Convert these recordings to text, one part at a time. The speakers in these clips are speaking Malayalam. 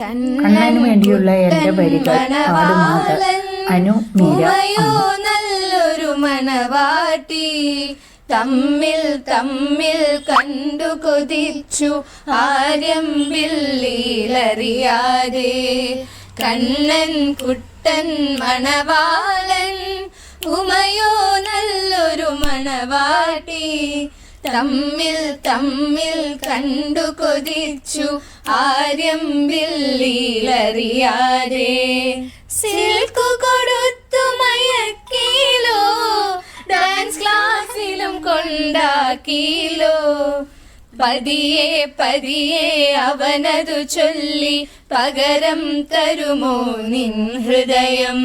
കണ്ണനു വേണ്ടിയുള്ള എൻ്റെ വരികൾ പാടുന്നത് അനു മീര. നല്ലൊരു മണവാട്ടി തമ്മിൽ തമ്മിൽ കണ്ടു കൊതിച്ചു ആര്യമ്പില്ലറിയാതെ കണ്ണൻ കുട്ടൻ മണവാളൻ ഉമയോ നല്ലൊരു മണവാട്ടി തമ്മിൽ തമ്മിൽ കണ്ടു കൊതിച്ചു ആര്യമ്പില്ലറിയാതെ സിൽക്കു കൊടുത്തു മയക്കീലോ ഡാൻസ് ക്ലാസ്സിലും കൊണ്ടാക്കീലോ പതിയെ പതിയെ അവനതു ചൊല്ലി പകരം തരുമോ നിൻ ഹൃദയം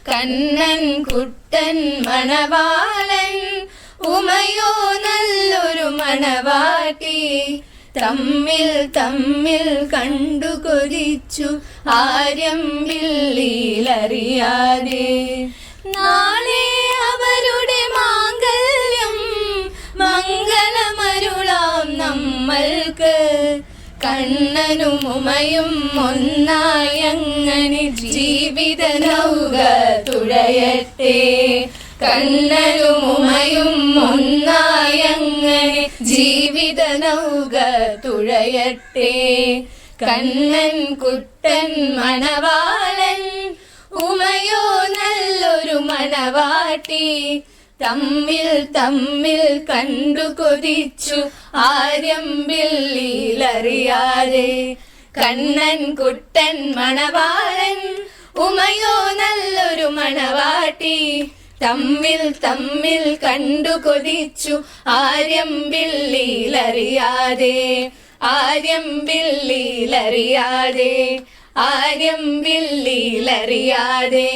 കണ്ണൻ കുട്ടൻ മണവാളൻ ഉമയോ നല്ലൊരു മണവാട്ടി തമ്മിൽ തമ്മിൽ കണ്ടു കൊതിച്ചു ആര്യമ്പില്ലറിയാതെ നാളെ അവരുടെ മാംഗല്യം മംഗളമരുളാം നമ്മൾക്ക് കണ്ണനും ഉമയും ഒന്നായങ്ങനെ ജീവിത നൗക തുഴയട്ടെ കണ്ണനും ഉമയും ഒന്നായങ്ങനെ ജീവിത നൗക തുഴയട്ടെ കണ്ണൻ കുട്ടൻ മണവാളൻ ഉമയോ നല്ലൊരു മണവാട്ടി തമ്മിൽ തമ്മിൽ കണ്ടു കൊതിച്ചു ആര്യമ്പില്ലറിയാതെ കണ്ണൻ കുട്ടൻ മണവാളൻ ഉമയോ നല്ലൊരു മണവാട്ടി തമ്മിൽ തമ്മിൽ കണ്ടു കൊതിച്ചു ആര്യമ്പില്ലറിയാതെ ആര്യമ്പില്ലറിയാതെ ആര്യമ്പില്ലറിയാതെ